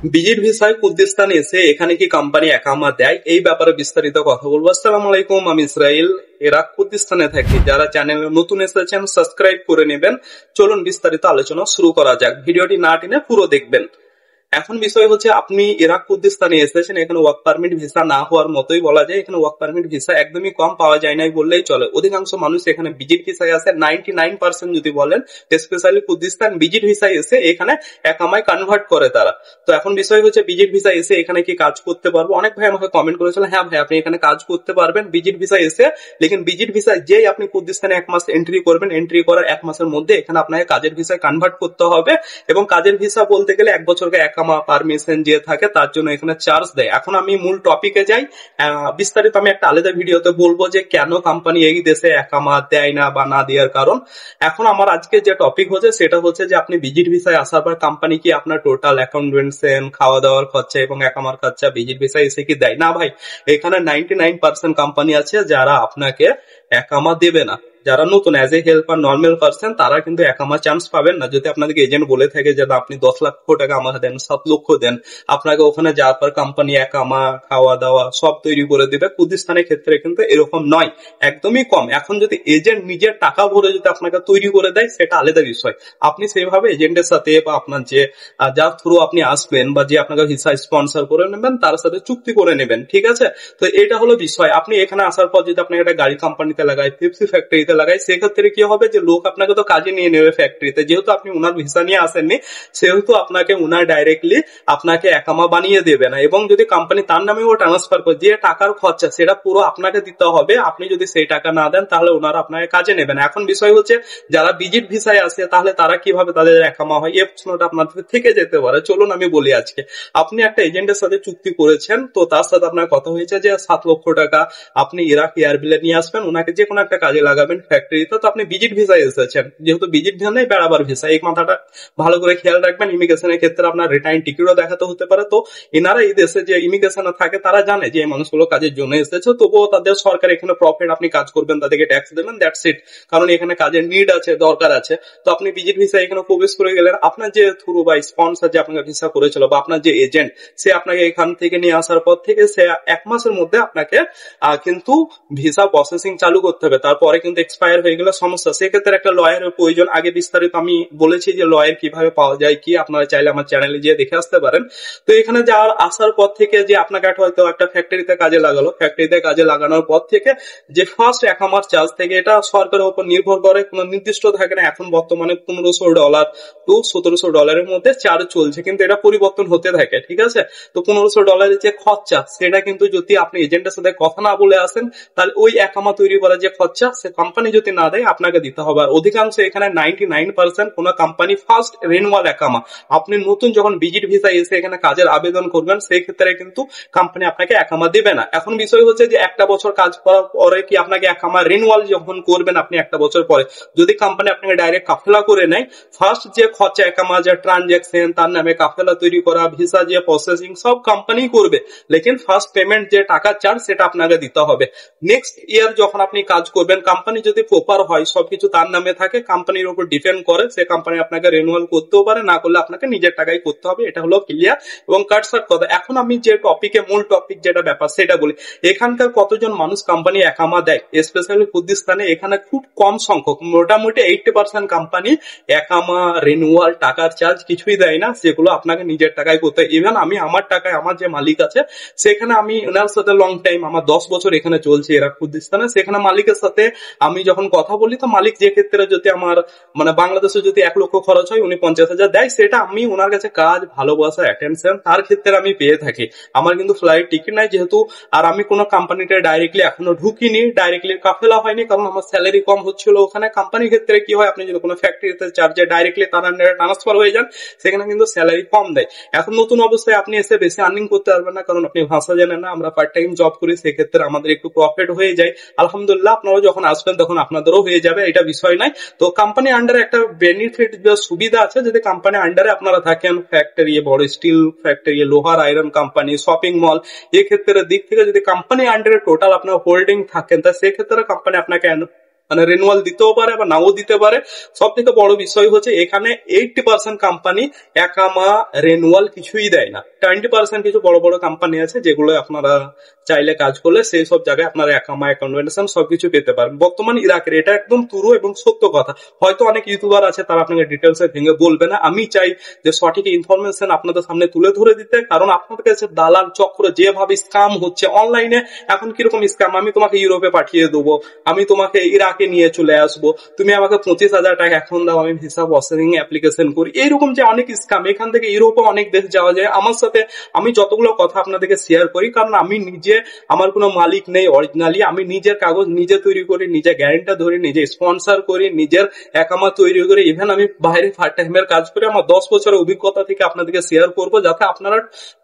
Visit ভিসায় Kurdistan এসে এখানে কি কোম্পানি একামা দেয়, এই ব্যাপারে বিস্তারিত কথা বলবো। আসসালামু আলাইকুম, আমি ইসরাইল, ইরাক কুর্দিস্তানে থাকি। যারা চ্যানেলে নতুন এসেছেন সাবস্ক্রাইব করে নেবেন। চলুন বিস্তারিত আলোচনা শুরু করা যাক, ভিডিওটি না টেনে পুরো দেখবেন। এখন বিষয় হচ্ছে, আপনি ইরাক কুর্দিস্তানে এসেছেন, এখানে ওয়ার্ক পারমিট ভিসা না হওয়ার মতোই বলা যায়। এখানে ওয়ার্ক পারমিট ভিসা একদমই কম পাওয়া যায় নাই বললেই চলে। অধিকাংশ মানুষ এখানে ভিজিট ভিসায় আসে, 99% যদি বলেন, স্পেশালি কুর্দিস্তান ভিজিট ভিসায় এসে এখানে একামায় কনভার্ট করে তারা। তো এখন বিষয় হচ্ছে, ভিজিট ভিসা এসে এখানে কি কাজ করতে পারবো? অনেক ভাই আমাকে কমেন্ট করেছিল, হ্যাঁ ভাই আপনি এখানে কাজ করতে পারবেন ভিজিট ভিসা এসে। লেকিন ভিজিট ভিসা যেই আপনি কুর্দিস্তানে 1 মাস এন্ট্রি করবেন, এন্ট্রি করার 1 মাসের মধ্যে এখানে আপনাকে কাজের ভিসায় কনভার্ট করতে হবে। এবং কাজের ভিসা বলতে গেলে 1 বছরকে একামা পারমিশন যে থাকে তার জন্য এখানে চার্জ দেয়। এখন আমি মূল টপিকে যাই। বিস্তারিত আমি একটা আলাদা ভিডিওতে বলবো যে কেন কোম্পানি এই দেশে একামা দেয় না বা না দেওয়ার কারণ। এখন আমার আজকে যে টপিক হচ্ছে সেটা হচ্ছে যে, আপনি ভিজিট ভিসায় আসার পর কোম্পানি কি আপনার টোটাল অ্যাকাউন্টেন্সেন, খাওয়া দাওয়ার খরচা এবং একামার খরচা ভিজিট ভিসায় এসে কি দেয়? না ভাই, এখানে 99% কোম্পানি আছে যারা আপনাকে একামা দেবে না। যারা নতুন as a helper normal person তারা কিন্তু একামা চান্স পাবেন না। যদি আপনাদেরকে এজেন্ট বলে থাকে যে আপনি 10 লক্ষ টাকা আমাকে দেন, 7 লক্ষ দেন, আপনাকে ওখানে যাওয়ার পর কোম্পানি একামা খাওয়া দাওয়া সব তৈরি করে দিবে। কুর্দিস্তানের ক্ষেত্রে কিন্তু এরকম নয়, একদমই কম। এখন যদি এজেন্ট নিজের টাকা ভরে যদি আপনাকে তৈরি করে দেয় সেটা আলাদা বিষয়। আপনি সেইভাবে এজেন্টের সাথে বা আপনার যে যার থ্রু আপনি আসবেন বা যে আপনাকে ভিসা স্পন্সর করে নেবেন তার সাথে চুক্তি করে নেবেন, ঠিক আছে? তো এটা হলো বিষয়। আপনি এখানে আসার পর যদি আপনাকে একটা গাড়ি কোম্পানিতে লাগায়, পেপসি ফ্যাক্টরিতে লাগায়, সেক্ষেত্রে কি হবে যে লোক আপনাকে তো কাজে নিয়ে নেবে ফ্যাক্টরিতে। যেহেতু আপনি উনার ভিসা নিয়ে আসেননি, সেহেতু আপনাকে উনার ডাইরেক্টলি আপনাকে একামা বানিয়ে দেবে না। এবং যদি কোম্পানি তার নামেও ট্রান্সফার করে, যে টাকার খরচা সেটা পুরো আপনাকে দিতে হবে। আপনি যদি সেই টাকা না দেন তাহলে ওনারা আপনাকে কাজে নেবেন। এখন বিষয় হচ্ছে, যারা ভিজিট ভিসায় আসে তাহলে তারা কিভাবে তাদের একামা হয়, এই প্রশ্নটা আপনাদের থেকে যেতে পারে। চলুন আমি বলি আজকে। আপনি একটা এজেন্টের সাথে চুক্তি করেছেন, তো তার সাথে আপনার কথা হয়েছে যে 7 লক্ষ টাকা আপনি ইরাক এয়ারবিলে নিয়ে আসবেন, ওনাকে যে কোনো একটা কাজে লাগাবেন ফ্যাক্টরিতে। তো আপনি ভিজিট ভিসায় এসেছেন, যেহেতু ভিজিট ভিসা নেই, বেড়াবার ভিসা, এই মাথাটা ভালো করে খেয়াল রাখবেন। ইমিগ্রেশনের ক্ষেত্রে আপনার রিটার্ন টিকিটও দেখাতে হতে পারে। তো এনারা এই দেশে যে ইমিগ্রেশনে থাকে তারা জানে যে এই মানুষগুলো কাজের জন্য এসেছে, তবুও তাদের সরকার এখানে প্রফিট, আপনি কাজ করবেন তাদেরকে ট্যাক্স দেবেন, দ্যাটস ইট। কারণ এখানে কাজের নিড আছে, দরকার আছে। তো আপনি ভিজিট ভিসা এখানে প্রবেশ করে গেলেন, আপনার যে থ্রু বা স্পন্সর যে আপনাকে ভিসা করেছিল বা আপনার যে এজেন্ট, সে আপনাকে এখান থেকে নিয়ে আসার পর থেকে সে 1 মাসের মধ্যে আপনাকে কিন্তু ভিসা প্রসেসিং চালু করতে হবে। তারপরে কিন্তু এক্সপায়ার হয়ে গেলে সমস্যা, সেক্ষেত্রে একটা লয়ারের প্রয়োজন। আগে বিস্তারিত আমি বলেছি যে লয়ার কিভাবে পাওয়া যায় কি, আপনারা চাইলে আমার চ্যানেলে গিয়ে দেখে আসতে পারেন। তো এখানে যাওয়ার আসার পর থেকে যে আপনাকে হয়তো একটা ফ্যাক্টরিতে কাজে লাগালো, ফ্যাক্টরিতে কাজে লাগানোর পর থেকে যে ফার্স্ট একামার চার্জ থেকে, এটা সরকারের উপর নির্ভর করে, কোনো নির্দিষ্ট থাকে না। এখন বর্তমানে $1500 টু $1700 মধ্যে চার্জ চলছে, কিন্তু এটা পরিবর্তন হতে থাকে, ঠিক আছে? তো $1500 যে খরচা, সেটা কিন্তু যদি আপনি এজেন্টের সাথে কথা না বলে আসেন তাহলে ওই একামা তৈরি করার যে খরচা সে কোম্পানি যদি না দেয় আপনাকে দিতে হবে। আর অধিকাংশ এখানে 99% কোন কোম্পানি ফার্স্ট রিনিউয়াল একামা, আপনি নতুন যখন ভিজিট ভিসা এসে এখানে কাজের আবেদন করবেন সেই ক্ষেত্রে কিন্তু কোম্পানি আপনাকে একামা দেবে না। এখন বিষয় হচ্ছে যে 1 বছর কাজ করার পরে কি আপনাকে একামা রিনিউয়াল যখন করবেন আপনি 1 বছর পরে, যদি কোম্পানি আপনাকে ডাইরেক্ট কাফেলা করে নেয়, ফার্স্ট যে খরচা একামা, যে ট্রানজাকশন, তার নামে কাফেলা তৈরি করা, ভিসা যে প্রসেসিং সব কোম্পানি করবে। লেকিন ফার্স্ট পেমেন্ট যে টাকা চার্জ সেটা আপনাকে দিতে হবে। নেক্সট ইয়ার যখন আপনি কাজ করবেন, কোম্পানি যদি প্রপার হয়, সবকিছু তার নামে থাকে, কোম্পানির উপর ডিপেন্ড করে, সে কোম্পানি আপনাকে রিনিউয়াল করতেও পারে, না করলে আপনাকে নিজের টাকায় করতে হবে। এটা হলো ক্লিয়ার এবং কাটসাট কথা। এখন আমি যে টপিকে, মূল টপিক যেটা ব্যাপার সেটা বলি। এখানকার কতজন মানুষ কোম্পানি একামা দেয়, স্পেশালি কুর্দিস্তানে এখানে খুব কম সংখ্যক, মোটামুটি 80% কোম্পানি একামা, রিনিউয়াল, টাকার চার্জ কিছুই দেয় না, সেগুলো আপনাকে নিজের টাকায় করতে হয়। ইভেন আমি আমার টাকায়, আমার যে মালিক আছে সেখানে আমি ওনার সাথে লং টাইম, আমার 10 বছর এখানে চলছে ইরাক কুর্দিস্তানে, সেখানে মালিকের সাথে আমি যখন কথা বলি, তো মালিক যে ক্ষেত্রে যদি আমার বাংলাদেশে যদি 1 লক্ষ খরচ হয় উনি 50,000 দেয়, সেটা আমি ওনার কাছে কাজ, ভালোবাসা, অ্যাটেনশন তার ক্ষেত্রে আমি পেয়ে থাকি। আমার কিন্তু ফ্লাইট টিকিট নাই যেহেতু, আর আমি কোনো কোম্পানিতে ডাইরেক্টলি এখনো ঢুকিনি, ডাইরেক্টলি কাফেলা হয়নি, কারণ আমার স্যালারি কম হচ্ছিল ওখানে। কোম্পানির ক্ষেত্রে কি হয়, আপনি যদি কোনো ফ্যাক্টরিতে চার্জে ডাইরেক্টলি তার আন্ডারে ট্রান্সফার হয়ে যান, সেখানে কিন্তু স্যালারি কম দেয়। এখন নতুন অবস্থায় আপনি এসে বেশি আর্নিং করতে পারবেন না, কারণ আপনি ভাষা জানেন না। আমরা পার্ট টাইম জব করি, সেক্ষেত্রে আমাদের একটু প্রফিট হয়ে যায়। আলহামদুলিল্লাহ, আপনারা যখন আসবেন তখন আপনাদেরও হয়ে যাবে, এটা বিষয় নাই। তো কোম্পানি আন্ডারে একটা বেনিফিট বা সুবিধা আছে, যদি কোম্পানি আন্ডারে আপনারা থাকেন, ফ্যাক্টরি, বড় স্টিল ফ্যাক্টরি, লোহার আয়রন কোম্পানি, শপিং মল, এই ক্ষেত্রে দিক থেকে যদি কোম্পানি আন্ডারে টোটাল আপনার হোল্ডিং থাকেন, তা সেক্ষেত্রে কোম্পানি আপনাকে মানে রেনুয়াল দিতেও পারে বা নাও দিতে পারে। সব থেকে বড় বিষয় হচ্ছে এখানে 80% কোম্পানি একামা রেনুয়াল কিছুই দেয় না। 20% কিছু বড় বড় কোম্পানি আছে যেগুলো আপনারা চাইলে কাজ করলে সেই সব জায়গায় আপনারা একামা অ্যাকোমোডেশন সবকিছু পেতে পারেন। বর্তমান ইরাকের এটা একদম পুরো এবং সত্য কথা। হয়তো অনেক ইউটিউবার আছে তারা আপনাকে ডিটেলসে ভেঙে বলবে না, আমি চাই যে সঠিক ইনফরমেশন আপনাদের সামনে তুলে ধরে দিতে, কারণ আপনাদের কাছে দালাল চক্র যেভাবে স্ক্যাম হচ্ছে অনলাইনে। এখন কিরকম স্ক্যাম, আমি তোমাকে ইউরোপে পাঠিয়ে দেবো, আমি তোমাকে ইরাকে নিয়ে চলে আসবো, তুমি আমাকে 25,000 টাকা এখন দাও, আমি ভিসা প্রসেসিং অ্যাপ্লিকেশন করি, এইরকম যে অনেক স্ক্যাম। এখান থেকে ইউরোপে অনেক দেশ যাওয়া যায়। আমার সাথে আমি যতগুলো কথা আপনাদেরকে শেয়ার করি, কারণ আমি নিজে, আমার কোনো মালিক নেই অরিজিনালি, আমি নিজের কাগজ নিজে তৈরি করি, নিজে গ্যারেন্টার ধরি, নিজে স্পন্সর করি, নিজের একামা তৈরি করি, ইভেন আমি বাইরে পার্ট টাইমের কাজ করি। আমার 10 বছরের অভিজ্ঞতা থেকে আপনাদেরকে শেয়ার করবো যাতে আপনারা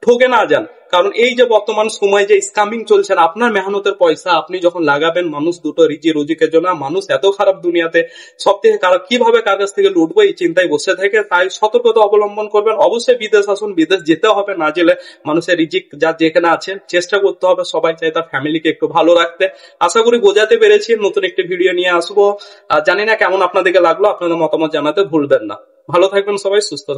ঠকে না যান। কারণ এই যে বর্তমান সময় যে স্ক্যামিং চলছে, আপনার মেহনতের পয়সা আপনি যখন লাগাবেন মানুষ দুটো রুজিকের জন্য, মানুষ এত খারাপ দুনিয়াতে, সব থেকে খারাপ, কিভাবে কার কাছ থেকে লুটবো এই চিন্তায় বসে থাকে। তাই সতর্কতা অবলম্বন করবেন। অবশ্যই বিদেশ আসুন, বিদেশ যেতে হবে, না গেলে মানুষের রিজিক যার যেখানে আছে চেষ্টা করতে হবে। সবাই চাই তার ফ্যামিলিকে একটু ভালো রাখতে। আশা করি বোঝাতে পেরেছি। নতুন একটি ভিডিও নিয়ে আসবো। জানি না কেমন আপনাদেরকে লাগলো, আপনাদের মতামত জানাতে ভুলবেন না। ভালো থাকবেন সবাই, সুস্থ থাকবেন।